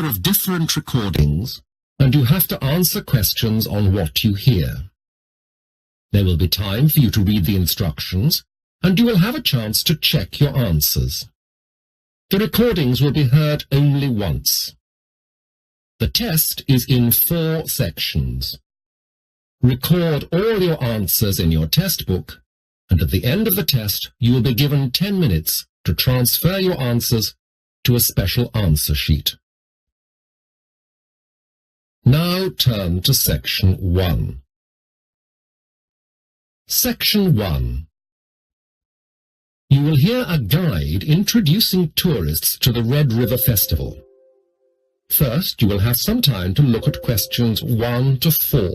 number of different recordings, and you have to answer questions on what you hear. There will be time for you to read the instructions, and you will have a chance to check your answers. The recordings will be heard only once. The test is in 4 sections. Record all your answers in your test book, and at the end of the test you will be given 10 minutes to transfer your answers to a special answer sheet. Now turn to Section 1. Section 1. You will hear a guide introducing tourists to the Red River Festival. First, you will have some time to look at questions 1 to 4.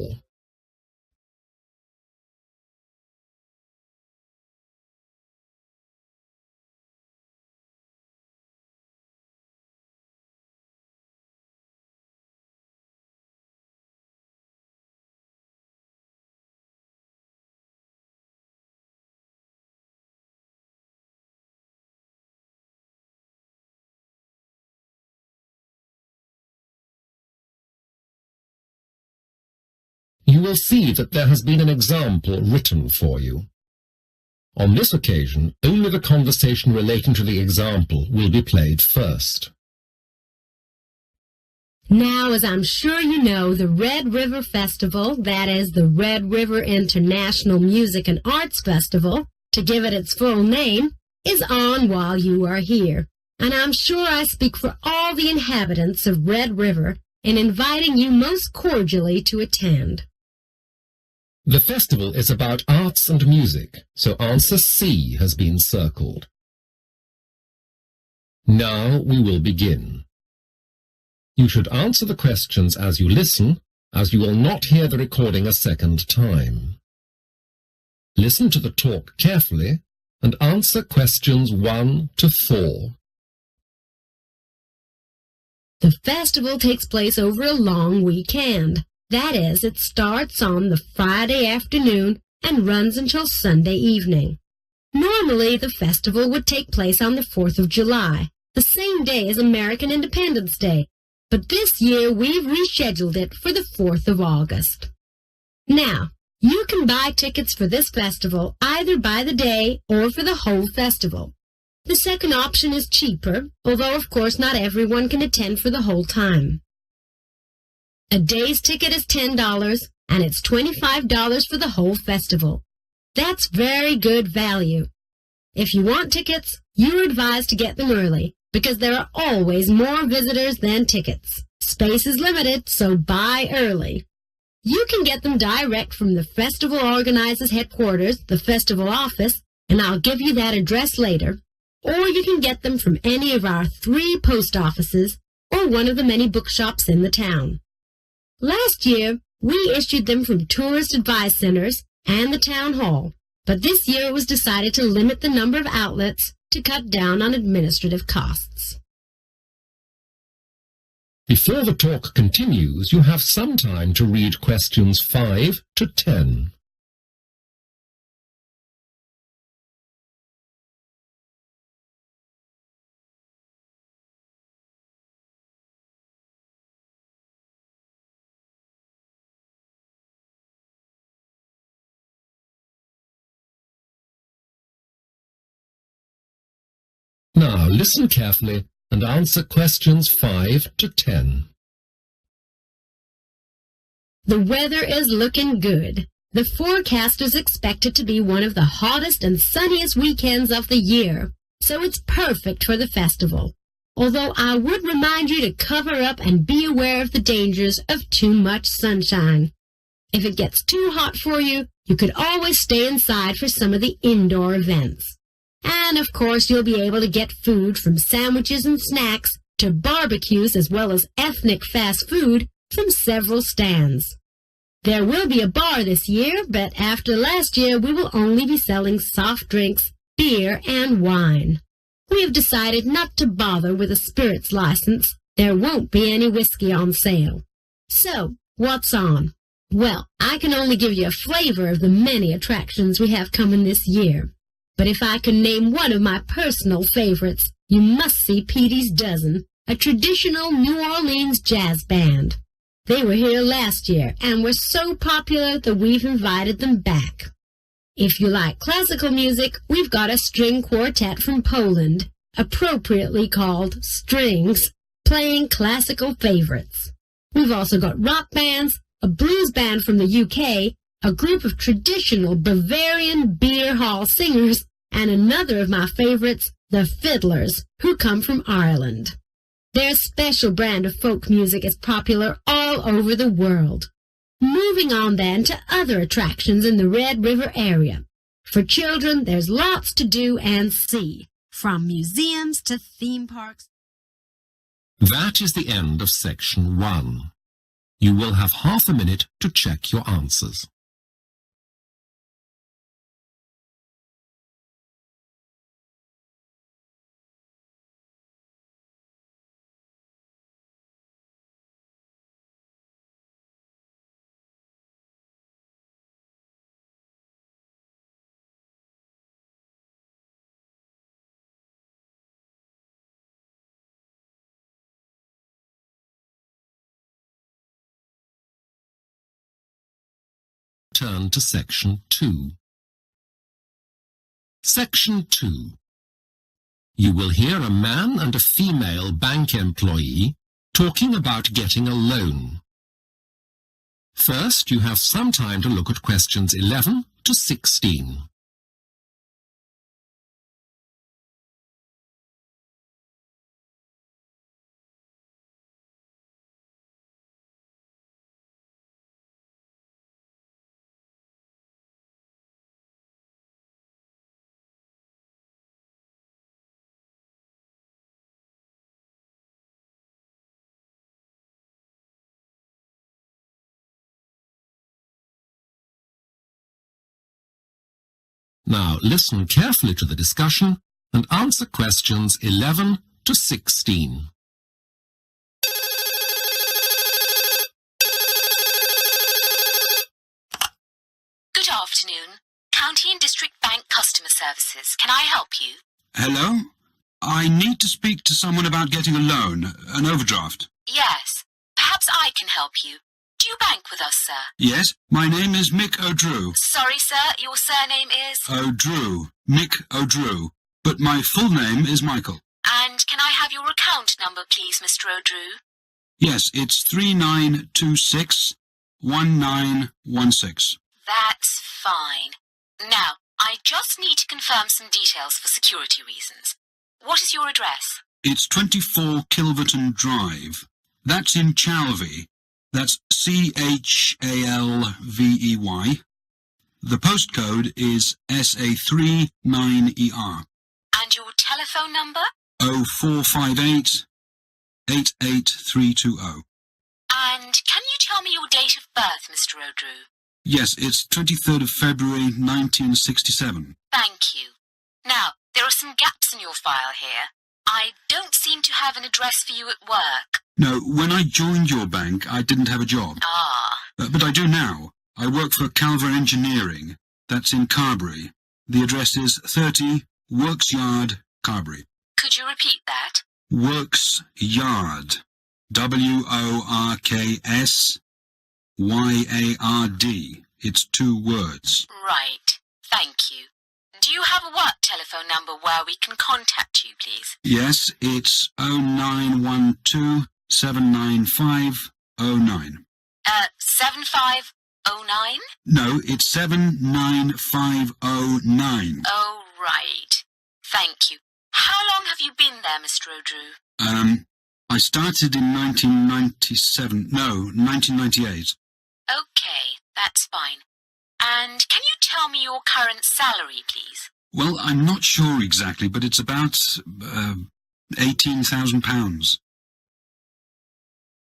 You will see that there has been an example written for you. On this occasion, only the conversation relating to the example will be played first. Now, as I'm sure you know, the Red River Festival, that is the Red River International Music and Arts Festival, to give it its full name, is on while you are here. And I'm sure I speak for all the inhabitants of Red River in inviting you most cordially to attend. The festival is about arts and music, so answer C has been circled. Now we will begin. You should answer the questions as you listen, as you will not hear the recording a second time. Listen to the talk carefully and answer questions 1 to 4. The festival takes place over a long weekend. That is, it starts on the Friday afternoon and runs until Sunday evening. Normally, the festival would take place on the 4th of July, the same day as American Independence Day, but this year we've rescheduled it for the 4th of August. Now, you can buy tickets for this festival either by the day or for the whole festival. The second option is cheaper, although of course not everyone can attend for the whole time. A day's ticket is $10, and it's $25 for the whole festival. That's very good value. If you want tickets, you're advised to get them early, because there are always more visitors than tickets. Space is limited, so buy early. You can get them direct from the festival organizer's headquarters, the festival office, and I'll give you that address later, or you can get them from any of our 3 post offices or one of the many bookshops in the town. Last year, we issued them from tourist advice centers and the town hall, but this year it was decided to limit the number of outlets to cut down on administrative costs. Before the talk continues, you have some time to read questions 5 to 10. Now listen carefully and answer questions 5 to 10. The weather is looking good. The forecasters expect it to be one of the hottest and sunniest weekends of the year, so it's perfect for the festival. Although I would remind you to cover up and be aware of the dangers of too much sunshine. If it gets too hot for you, you could always stay inside for some of the indoor events. And, of course, you'll be able to get food from sandwiches and snacks to barbecues as well as ethnic fast food from several stands. There will be a bar this year, but after last year, we will only be selling soft drinks, beer, and wine. We have decided not to bother with a spirits license. There won't be any whiskey on sale. So, what's on? Well, I can only give you a flavor of the many attractions we have coming this year. But if I can name one of my personal favorites, you must see Petey's Dozen, a traditional New Orleans jazz band. They were here last year and were so popular that we've invited them back. If you like classical music, we've got a string quartet from Poland, appropriately called Strings, playing classical favorites. We've also got rock bands, a blues band from the UK, a group of traditional Bavarian beer hall singers, and another of my favorites, the Fiddlers, who come from Ireland. Their special brand of folk music is popular all over the world. Moving on then to other attractions in the Red River area. For children, there's lots to do and see, from museums to theme parks. That is the end of section 1. You will have half a minute to check your answers. Turn to section 2. Section 2. You will hear a man and a female bank employee talking about getting a loan. First, you have some time to look at questions 11 to 16. Now listen carefully to the discussion and answer questions 11 to 16. Good afternoon. County and District Bank Customer Services. Can I help you? Hello? I need to speak to someone about getting a loan, an overdraft. Yes. Perhaps I can help you. Do you bank with us, sir? Yes, my name is Mick O'Drew. Sorry, sir, your surname is... O'Drew. Mick O'Drew. But my full name is Michael. And can I have your account number, please, Mr. O'Drew? Yes, it's 3926-1916. That's fine. Now, I just need to confirm some details for security reasons. What is your address? It's 24 Kilverton Drive. That's in Chalvey. That's Chalvey. The postcode is SA39ER. And your telephone number? 0458 88320. And can you tell me your date of birth, Mr. O'Drew? Yes, it's 23rd of February 1967. Thank you. Now, there are some gaps in your file here. I don't seem to have an address for you at work. No, when I joined your bank, I didn't have a job. Ah. But I do now. I work for Calver Engineering. That's in Carbury. The address is 30 Works Yard, Carbury. Could you repeat that? Works Yard. WORKSYARD. It's 2 words. Right. Thank you. Do you have a work telephone number where we can contact you, please? Yes, it's 0912 795 09. 7509? No, it's 79509. Oh, right. Thank you. How long have you been there, Mr. O'Drew? I started in 1998. Okay, that's fine. And can you tell me your current salary, please? Well, I'm not sure exactly, but it's about £18,000.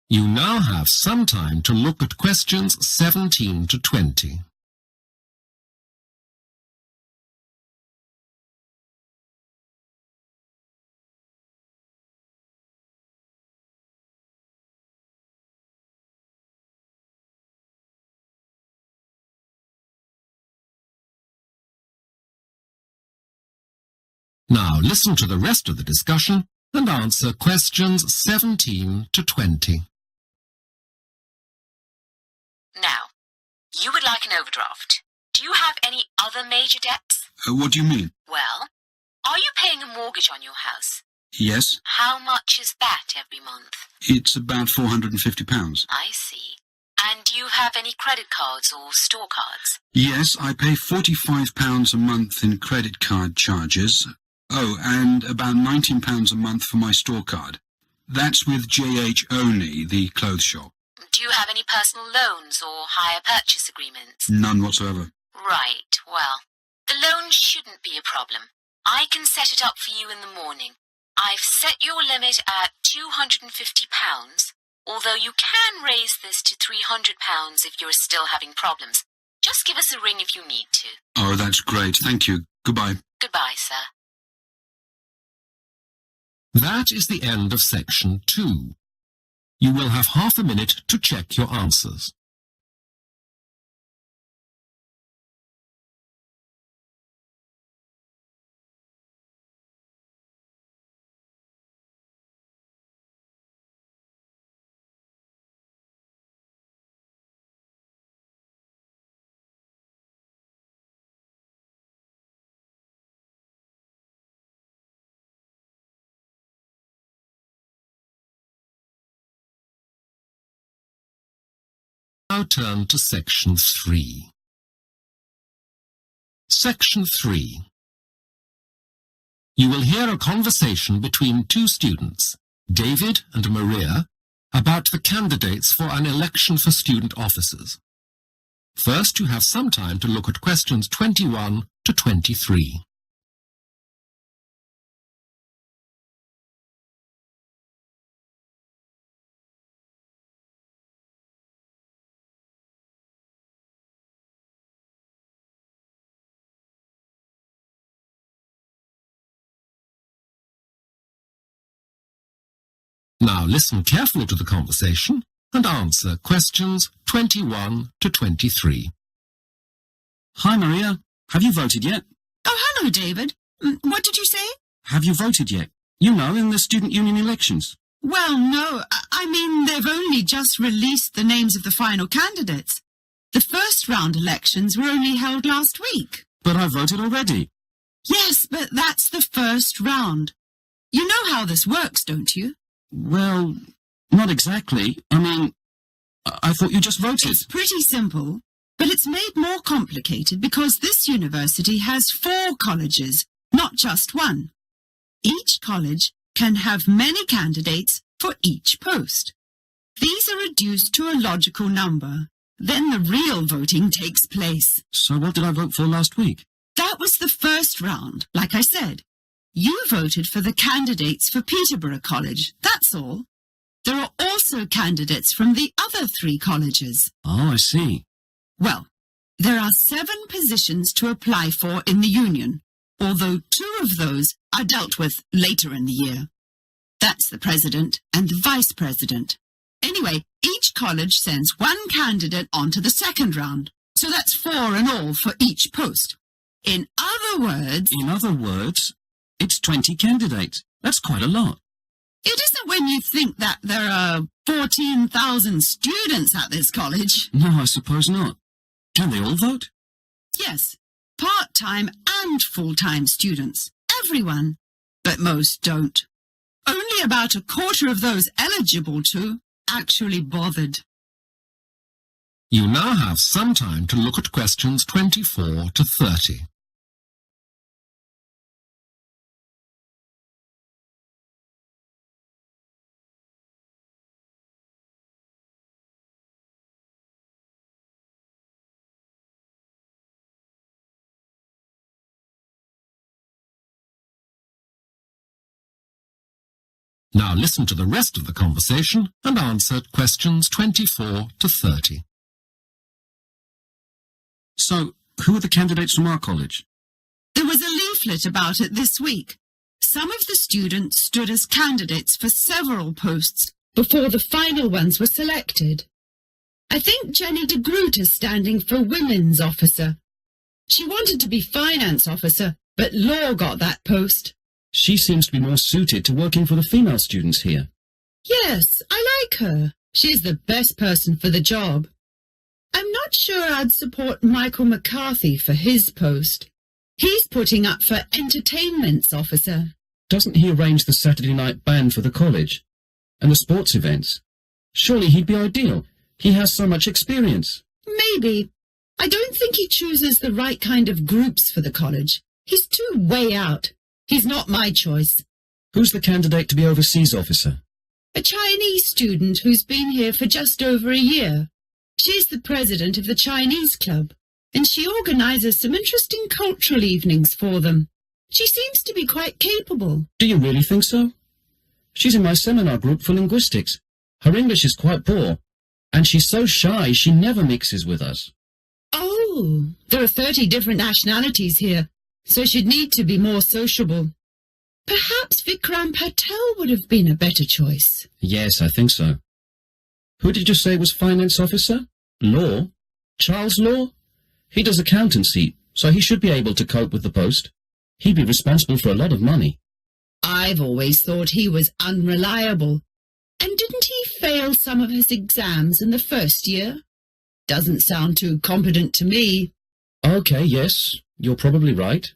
You now have some time to look at questions 17 to 20. Now listen to the rest of the discussion and answer questions 17 to 20. Now, you would like an overdraft. Do you have any other major debts? What do you mean? Well, are you paying a mortgage on your house? Yes, How much is that every month? it's about £450. I see. And do you have any credit cards or store cards? Yes, I pay £45 a month in credit card charges. Oh, and about £19 a month for my store card. That's with JH only, the clothes shop. Do you have any personal loans or hire purchase agreements? None whatsoever. Right, well, the loan shouldn't be a problem. I can set it up for you in the morning. I've set your limit at £250, although you can raise this to £300 if you're still having problems. Just give us a ring if you need to. Oh, that's great. Thank you. Goodbye. Goodbye, sir. That is the end of section 2. You will have half a minute to check your answers. Now turn to section 3. Section 3. You will hear a conversation between two students, David and Maria, about the candidates for an election for student officers. First, you have some time to look at questions 21 to 23. Now listen carefully to the conversation and answer questions 21 to 23. Hi, Maria. Have you voted yet? Oh, hello, David. What did you say? Have you voted yet? You know, in the student union elections. Well, no. I mean, they've only just released the names of the final candidates. The first round elections were only held last week. But I voted already. Yes, but that's the first round. You know how this works, don't you? Well, not exactly. I mean, I thought you just voted. It's pretty simple, but it's made more complicated because this university has 4 colleges, not just one. Each college can have many candidates for each post. These are reduced to a logical number. Then the real voting takes place. So what did I vote for last week? That was the first round, like I said. You voted for the candidates for Peterborough College, that's all. There are also candidates from the other 3 colleges. Oh, I see. Well, there are 7 positions to apply for in the union, although 2 of those are dealt with later in the year. That's the president and the vice president. Anyway, each college sends 1 candidate on to the second round, so that's 4 in all for each post. In other words, it's 20 candidates. That's quite a lot. It isn't when you think that there are 14,000 students at this college. No, I suppose not. Can they all vote? Yes, part-time and full-time students. Everyone. But most don't. Only about a quarter of those eligible to actually bothered. You now have some time to look at questions 24 to 30. Now listen to the rest of the conversation and answer questions 24 to 30. So, who are the candidates from our college? There was a leaflet about it this week. Some of the students stood as candidates for several posts before the final ones were selected. I think Jenny de Groot is standing for women's officer. She wanted to be finance officer, but law got that post. She seems to be more suited to working for the female students here. Yes, I like her. She's the best person for the job. I'm not sure I'd support Michael McCarthy for his post. He's putting up for entertainments officer. Doesn't he arrange the Saturday night band for the college? And the sports events? Surely he'd be ideal. He has so much experience. Maybe. I don't think he chooses the right kind of groups for the college. He's too way out. He's not my choice. Who's the candidate to be overseas officer? A Chinese student who's been here for just over a year. She's the president of the Chinese club, and she organizes some interesting cultural evenings for them. She seems to be quite capable. Do you really think so? She's in my seminar group for linguistics. Her English is quite poor, and she's so shy she never mixes with us. Oh, there are 30 different nationalities here, so she'd need to be more sociable. Perhaps Vikram Patel would have been a better choice. Yes, I think so. Who did you say was finance officer? Law? Charles Law? He does accountancy, so he should be able to cope with the post. He'd be responsible for a lot of money. I've always thought he was unreliable. And didn't he fail some of his exams in the first year? Doesn't sound too competent to me. Okay, yes, you're probably right.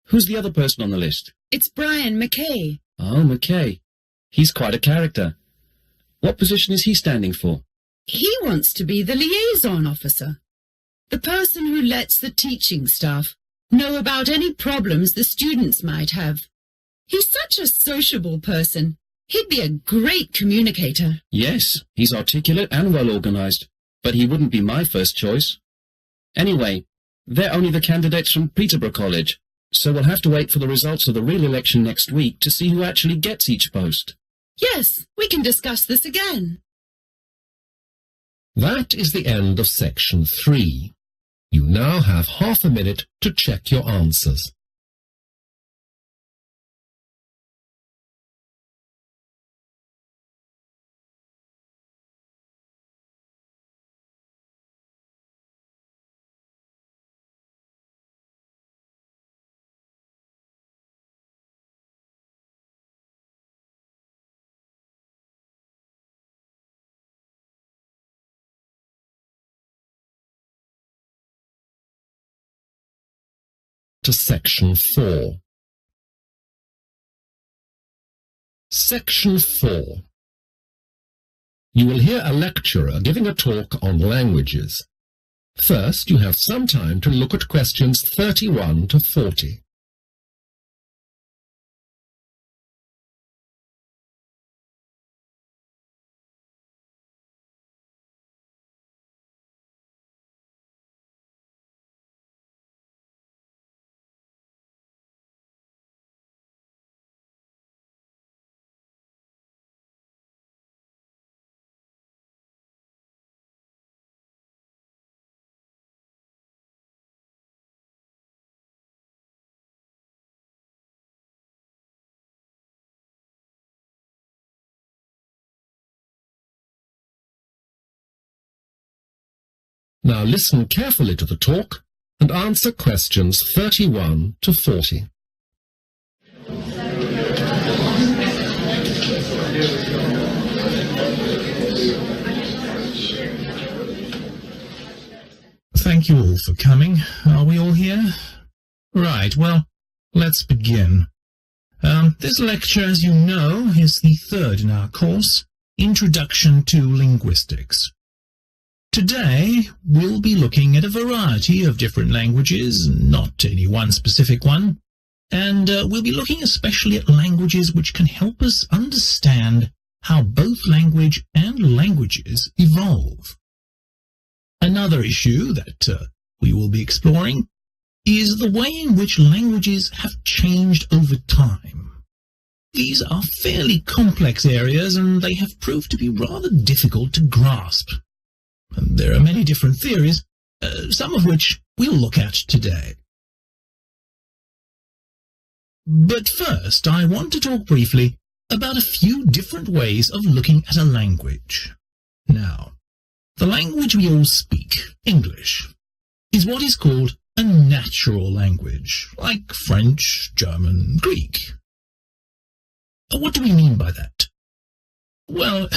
Who's the other person on the list? It's Brian McKay. Oh, McKay. He's quite a character. What position is he standing for? He wants to be the liaison officer, the person who lets the teaching staff know about any problems the students might have. He's such a sociable person. He'd be a great communicator. Yes, he's articulate and well-organized, but he wouldn't be my first choice. Anyway, they're only the candidates from Peterborough College, so we'll have to wait for the results of the real election next week to see who actually gets each post. Yes, we can discuss this again. That is the end of section 3. You now have half a minute to check your answers. To section 4. Section 4. You will hear a lecturer giving a talk on languages. First, you have some time to look at questions 31 to 40. Now listen carefully to the talk and answer questions 31 to 40. Thank you all for coming. Are we all here? Right, well, let's begin. This lecture, as you know, is the third in our course, Introduction to Linguistics. Today, we'll be looking at a variety of different languages, not any one specific one, and we'll be looking especially at languages which can help us understand how both language and languages evolve. Another issue that we will be exploring is the way in which languages have changed over time. These are fairly complex areas, and they have proved to be rather difficult to grasp. And there are many different theories, some of which we'll look at today. But first, I want to talk briefly about a few different ways of looking at a language. Now, the language we all speak, English, is what is called a natural language, like French, German, Greek. What do we mean by that? Well,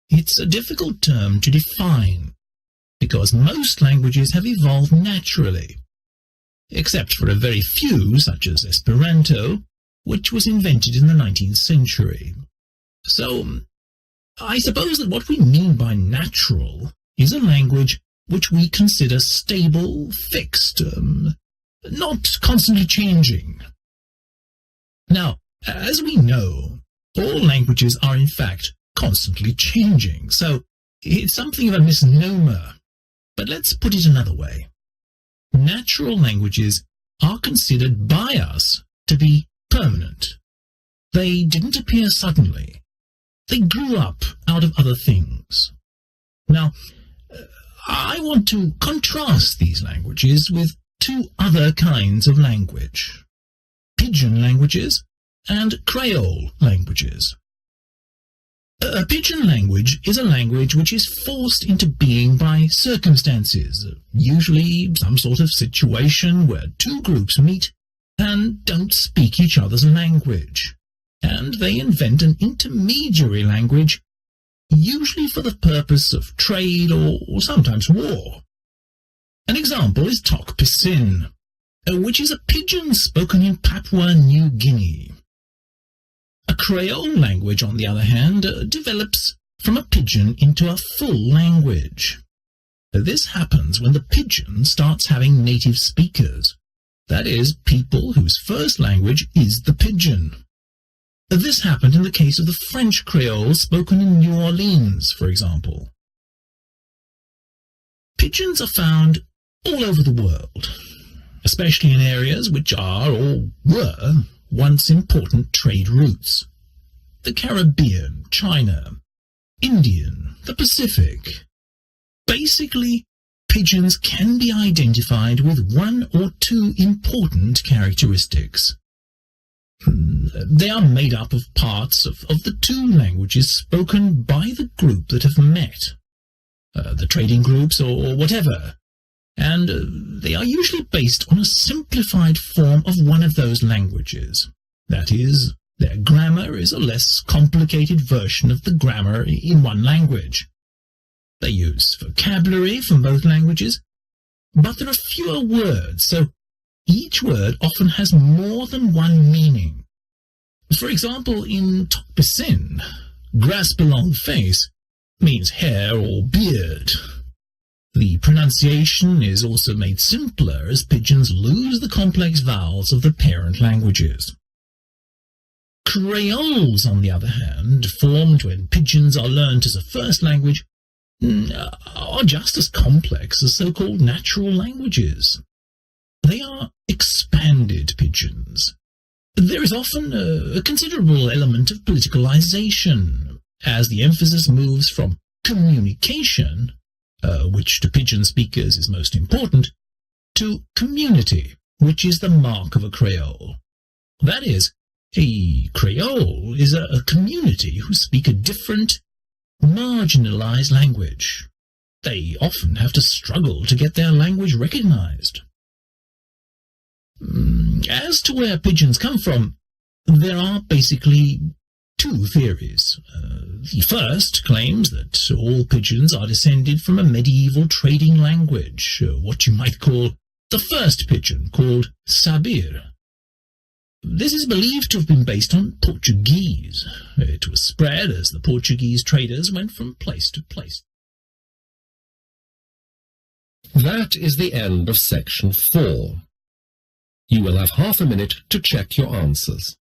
it's a difficult term to define, because most languages have evolved naturally, except for a very few, such as Esperanto, which was invented in the 19th century. So, I suppose that what we mean by natural is a language which we consider stable, fixed, not constantly changing. Now, as we know, all languages are in fact constantly changing, so it's something of a misnomer. But let's put it another way. Natural languages are considered by us to be permanent. They didn't appear suddenly. They grew up out of other things. Now, I want to contrast these languages with two other kinds of language: Pidgin languages and Creole languages. A Pidgin language is a language which is forced into being by circumstances, usually some sort of situation where two groups meet and don't speak each other's language, and they invent an intermediary language, usually for the purpose of trade or sometimes war. An example is Tok Pisin, which is a Pidgin spoken in Papua New Guinea. A Creole language, on the other hand, develops from a Pidgin into a full language. This happens when the Pidgin starts having native speakers, that is, people whose first language is the Pidgin. This happened in the case of the French Creole spoken in New Orleans, for example. Pidgins are found all over the world, especially in areas which are, or were, once important trade routes: the Caribbean, China, Indian, the Pacific. Basically, Pidgins can be identified with one or two important characteristics. They are made up of parts of the two languages spoken by the group that have met, the trading groups or whatever, and they are usually based on a simplified form of one of those languages. That is, their grammar is a less complicated version of the grammar in one language. They use vocabulary from both languages, but there are fewer words, so each word often has more than one meaning. For example, in Tok Pisin, grasp a long face means hair or beard. The pronunciation is also made simpler as Pidgins lose the complex vowels of the parent languages. Creoles, on the other hand, formed when Pidgins are learnt as a first language, are just as complex as so-called natural languages. They are expanded Pidgins. There is often a considerable element of politicalization, as the emphasis moves from communication, which to Pidgin speakers is most important, to community, which is the mark of a Creole. That is, a Creole is a community who speak a different, marginalized language. They often have to struggle to get their language recognized. As to where Pidgins come from, there are basically two theories. The first claims that all Pidgins are descended from a medieval trading language, what you might call the first Pidgin, called Sabir. This is believed to have been based on Portuguese. It was spread as the Portuguese traders went from place to place. That is the end of section 4. You will have half a minute to check your answers.